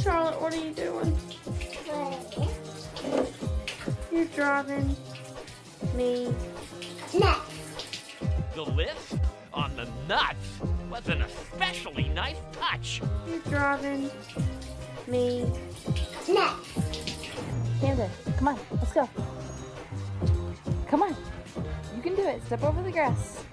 Charlotte, what are you doing? You're driving me nuts. The lift on the nuts was an especially nice touch. You're driving me nuts. Camden, come on, let's go. Come on. You can do it. Step over the grass.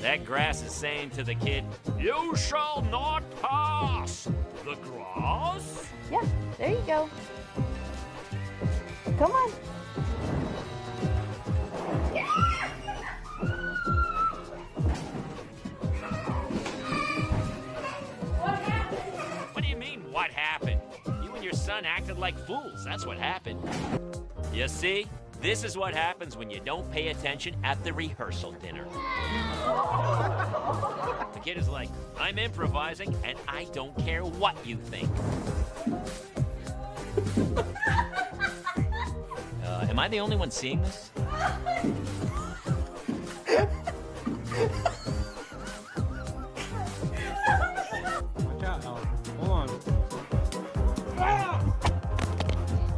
That grass is saying to the kid, "You shall not pass the grass." Yeah, there you go. Come on. What do you mean, what happened? You and your son acted like fools. That's what happened. You see, this is what happens when you don't pay attention at the rehearsal dinner. The kid is like, "I'm improvising, and I don't care what you think." Am I the only one seeing this? Watch out, Ellen. Hold on.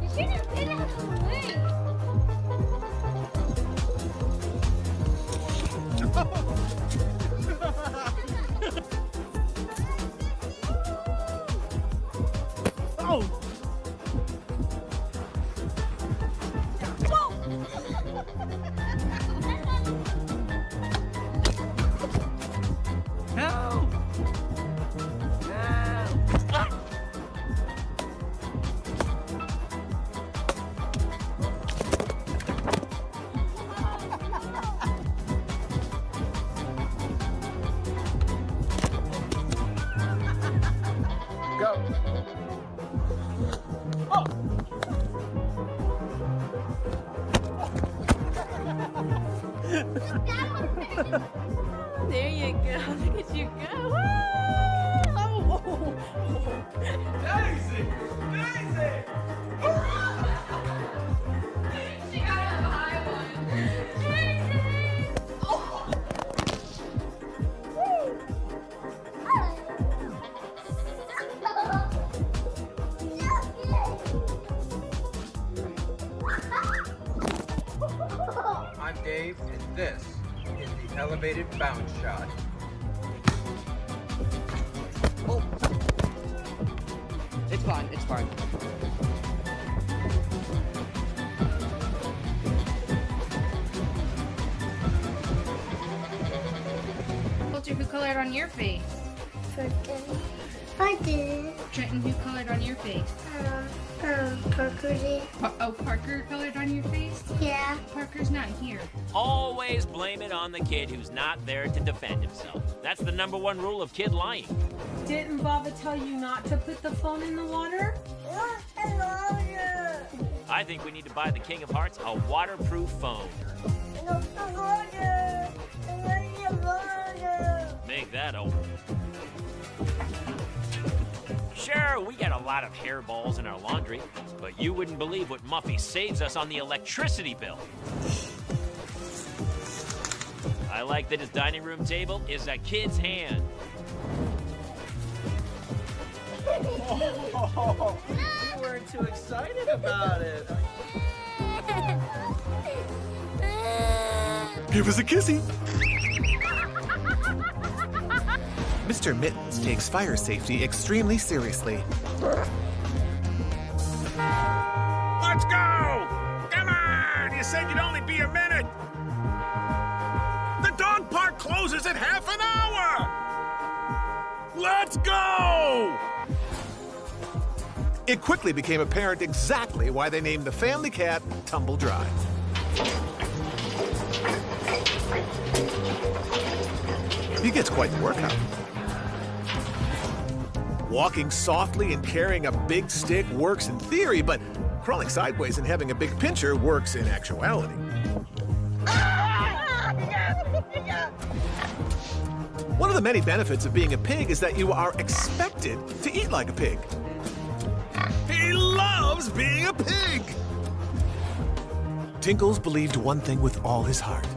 You shouldn't get out of the way. Oh! Help! Go. Oh! There you go. Look at you go. Oh. Daisy! Daisy! She got a high one. I'm Dave, and this is the elevated bounce shot. Oh! It's fine, it's fine. Walter, who colored on your face? I did. Trenton, who colored on your face? Parker did. Parker colored on your face? Yeah. Parker's not here. Always blame it on the kid who's not there to defend himself. That's the #1 rule of kid lying. Didn't Baba tell you not to put the phone in the water? I think we need to buy the King of Hearts a waterproof phone. Make that open. Sure, we get a lot of hairballs in our laundry, but you wouldn't believe what Muffy saves us on the electricity bill. I like that his dining room table is a kid's hand. Oh, you weren't too excited about it. Give us a kissy. Mr. Mittens takes fire safety extremely seriously. Let's go! Come on! You said you'd only be a minute! The dog park closes in half an hour! Let's go! It quickly became apparent exactly why they named the family cat Tumble Dry. He gets quite the workout. Walking softly and carrying a big stick works in theory, but crawling sideways and having a big pincher works in actuality. One of the many benefits of being a pig is that you are expected to eat like a pig. He loves being a pig! Tinkles believed one thing with all his heart.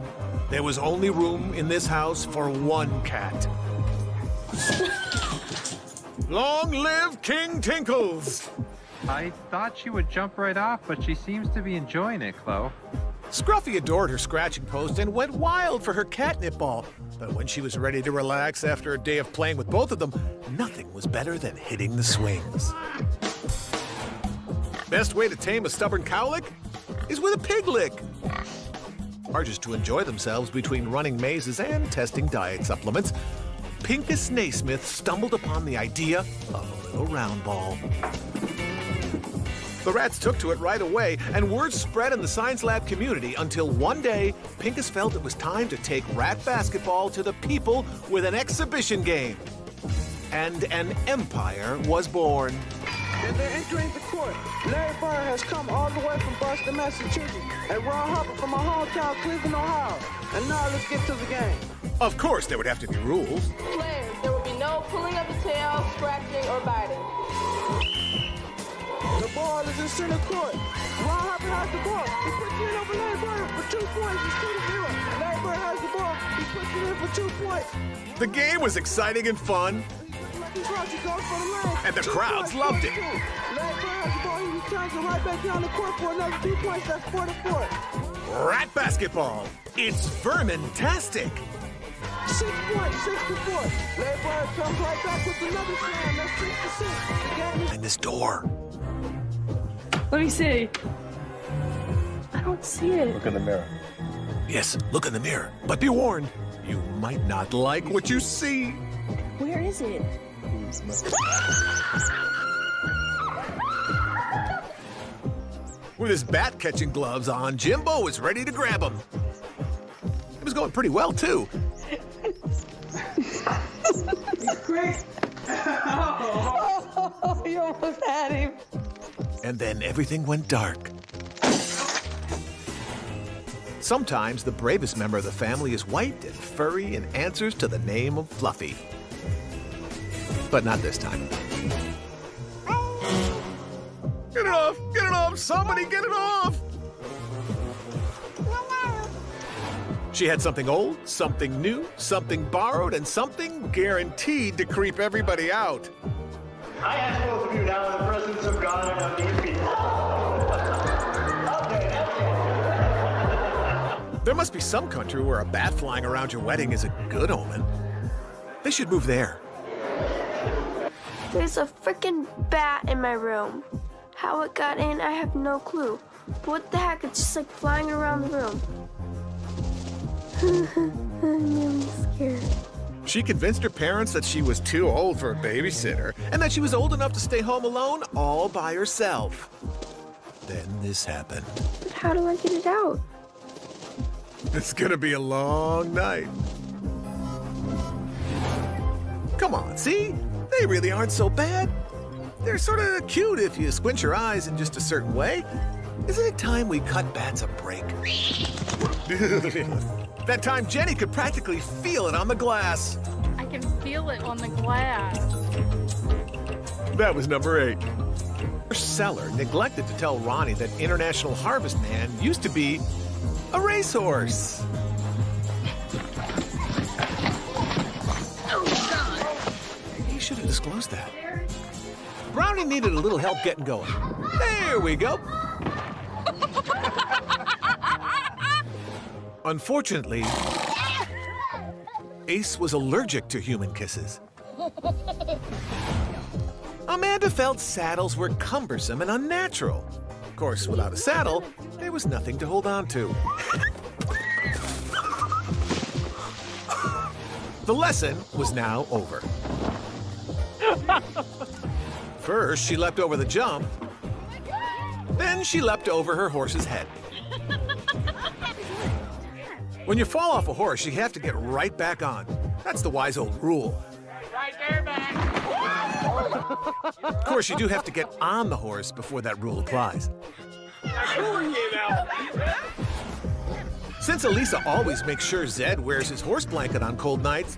There was only room in this house for one cat. Long live King Tinkles! I thought she would jump right off, but she seems to be enjoying it, Chloe. Scruffy adored her scratching post and went wild for her catnip ball. But when she was ready to relax after a day of playing with both of them, nothing was better than hitting the swings. Best way to tame a stubborn cowlick is with a pig lick. Or just to enjoy themselves between running mazes and testing diet supplements, Pincus Naismith stumbled upon the idea of a little round ball. The rats took to it right away, and word spread in the science lab community until one day, Pincus felt it was time to take rat basketball to the people with an exhibition game. And an empire was born. And they're entering the court. Larry Bird has come all the way from Boston, Massachusetts, and Ron Harper from my hometown, Cleveland, Ohio. And now let's get to the game. Of course, there would have to be rules. Players, there will be no pulling of the tail, scratching, or biting. The ball is in center court. Ron Harper has the ball. He puts it in over Larry Bird for 2 points. It's 2-0. Larry Bird has the ball. He puts it in for 2 points. The game was exciting and fun, He goes for the line. and the 2 crowds points, loved it. 4-2. Larry Bird has the ball. He returns it right back down the court for another 2 points. That's 4-4. Rat basketball. It's vermin-tastic. 6 points, 6-4. Larry Bird comes right back with another slam. That's 6-6. The game is And this door. Let me see. I don't see it. Look in the mirror. Yes, look in the mirror. But be warned, you might not like what you see. Where is it? With his bat-catching gloves on, Jimbo was ready to grab him. It was going pretty well, too. Oh, you almost had him. And then everything went dark. Sometimes the bravest member of the family is white and furry and answers to the name of Fluffy. But not this time. Get it off! Get it off! Somebody get it off! She had something old, something new, something borrowed, and something guaranteed to creep everybody out. I ask both of you now in the presence of God and of these people. Okay, that's it. There must be some country where a bat flying around your wedding is a good omen. They should move there. There's a freaking bat in my room. How it got in, I have no clue. But what the heck, it's just like flying around the room. I'm really scared. She convinced her parents that she was too old for a babysitter and that she was old enough to stay home alone all by herself. Then this happened. But how do I get it out? It's gonna be a long night. Come on, see? They really aren't so bad. They're sort of cute if you squint your eyes in just a certain way. Isn't it time we cut bats a break? That time Jenny could practically feel it on the glass. I can feel it on the glass. That was number 8. Seller neglected to tell Ronnie that International Harvest Man used to be a racehorse. He should have disclosed that. Brownie needed a little help getting going. There we go. Unfortunately, Ace was allergic to human kisses. Amanda felt saddles were cumbersome and unnatural. Of course, without a saddle, there was nothing to hold on to. The lesson was now over. First, she leapt over the jump. Then she leapt over her horse's head. When you fall off a horse, you have to get right back on. That's the wise old rule. Right there, man. Of course, you do have to get on the horse before that rule applies. Since Elisa always makes sure Zed wears his horse blanket on cold nights,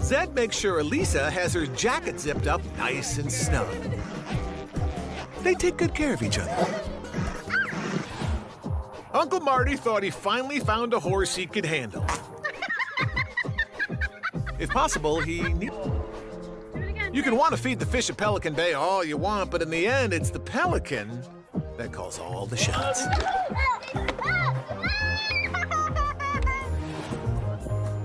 Zed makes sure Elisa has her jacket zipped up nice and snug. They take good care of each other. Uncle Marty thought he finally found a horse he could handle. If possible, he Do it again. You can want to feed the fish at Pelican Bay all you want, but in the end, it's the pelican that calls all the shots.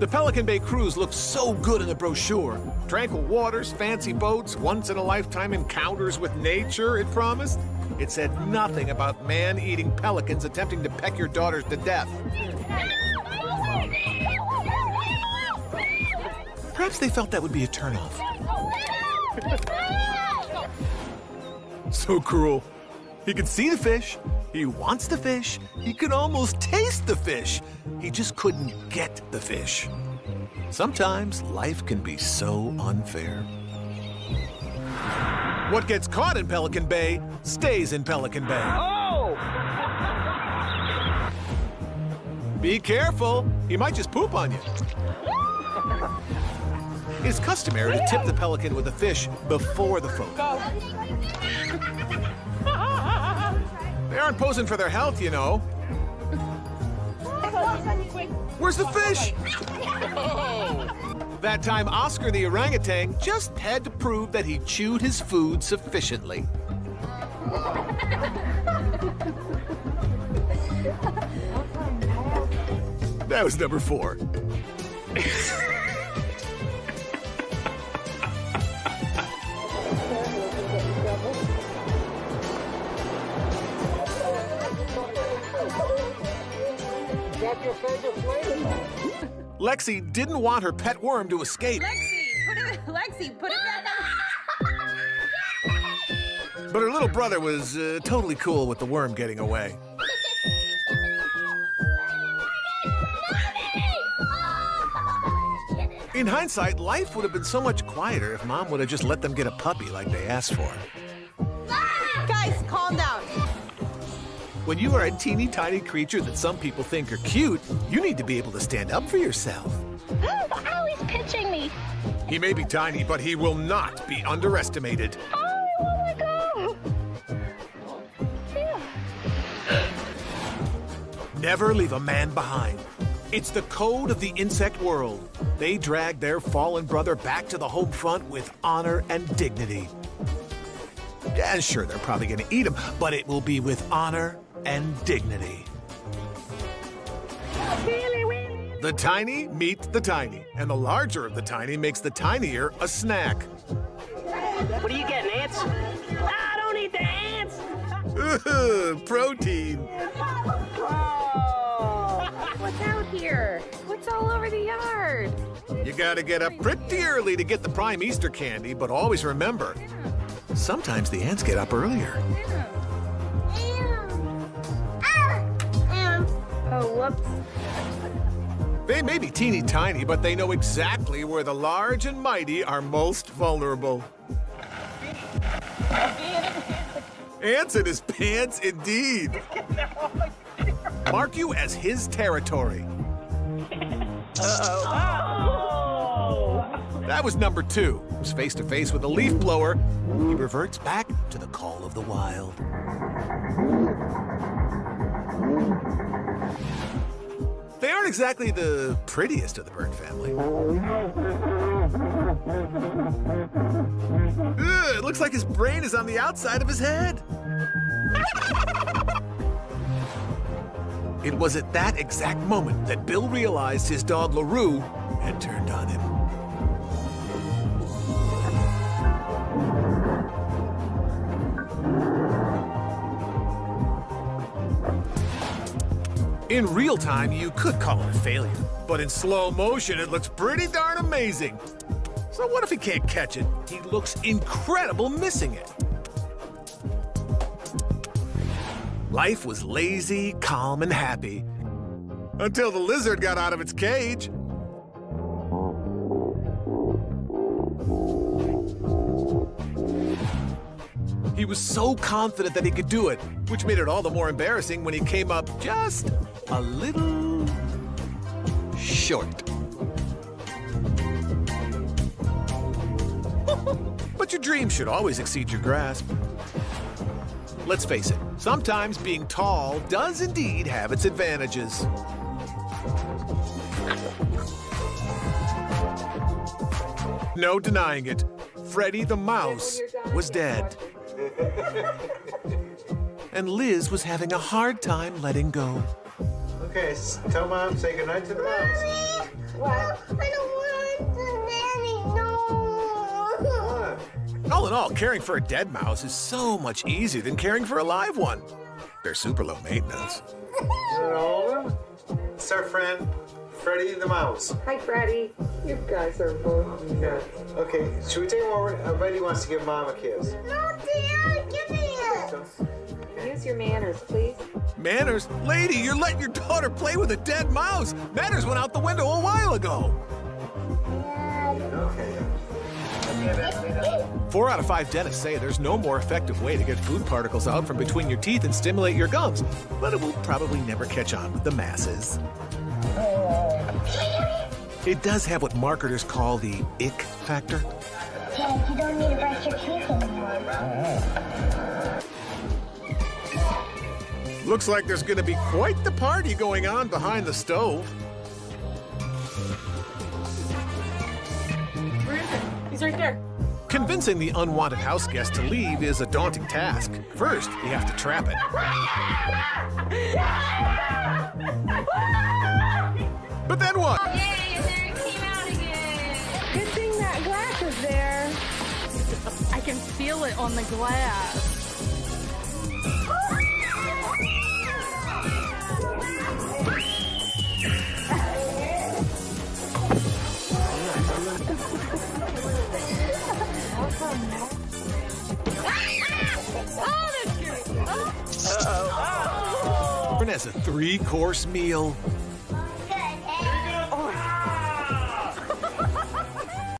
The Pelican Bay cruise looked so good in the brochure. Tranquil waters, fancy boats, once-in-a-lifetime encounters with nature, it promised. It said nothing about man-eating pelicans attempting to peck your daughters to death. Perhaps they felt that would be a turnoff. So cruel. He can see the fish. He wants the fish. He can almost taste the fish. He just couldn't get the fish. Sometimes life can be so unfair. What gets caught in Pelican Bay stays in Pelican Bay. Oh! Be careful. He might just poop on you. It's customary to tip the pelican with a fish before the photo. They aren't posing for their health, you know. Where's the fish? That time, Oscar the orangutan just had to prove that he chewed his food sufficiently. That was number 4. Is that your favorite flavor? Lexi didn't want her pet worm to escape. Lexi, put it back on. But her little brother was totally cool with the worm getting away. In hindsight, life would have been so much quieter if Mom would have just let them get a puppy like they asked for. Guys, calm down. When you are a teeny tiny creature that some people think are cute, you need to be able to stand up for yourself. Who's always pitching me? He may be tiny, but he will not be underestimated. Oh, I wanna go. Never leave a man behind. It's the code of the insect world. They drag their fallen brother back to the home front with honor and dignity. Yeah, sure, they're probably going to eat him, but it will be with honor and dignity. The tiny meet the tiny, and the larger of the tiny makes the tinier a snack. What are you getting, ants? I don't eat the ants! Protein. What's out here? What's all over the yard? You gotta get up pretty early to get the prime Easter candy, but always remember, sometimes the ants get up earlier. Oh, whoops. They may be teeny tiny, but they know exactly where the large and mighty are most vulnerable. Ants in his pants, indeed. Mark you as his territory. That was number 2. He was face to face with a leaf blower. He reverts back to the call of the wild. They aren't exactly the prettiest of the bird family. Ugh, it looks like his brain is on the outside of his head. It was at that exact moment that Bill realized his dog LaRue had turned on him. In real time, you could call it a failure, but in slow motion, it looks pretty darn amazing. So what if he can't catch it? He looks incredible missing it. Life was lazy, calm, and happy until the lizard got out of its cage. He was so confident that he could do it, which made it all the more embarrassing when he came up just a little short. But your dreams should always exceed your grasp. Let's face it, sometimes being tall does indeed have its advantages. No denying it. Freddy the Mouse was dead. And Liz was having a hard time letting go. Okay, tell Mom, say goodnight to the mouse. What? I don't want the nanny, no. All in all, caring for a dead mouse is so much easier than caring for a live one. They're super low maintenance. It's our friend, Freddy the Mouse. Hi, Freddy. You guys are both nuts. Okay, should we take him over? Betty wants to give Mom a kiss. No, dear, give me it. Use your manners, please. Manners? Lady, you're letting your daughter play with a dead mouse. Manners went out the window a while ago. Okay. 4 out of 5 dentists say there's no more effective way to get food particles out from between your teeth and stimulate your gums, but it will probably never catch on with the masses. It does have what marketers call the ick factor. Dad, you don't need to brush your teeth anymore. Looks like there's going to be quite the party going on behind the stove. Where is it? He's right there. Convincing the unwanted house guest to leave is a daunting task. First, you have to trap it. But then what? Yay, there he came out again. Good thing that glass is there. I can feel it on the glass. As a 3-course meal.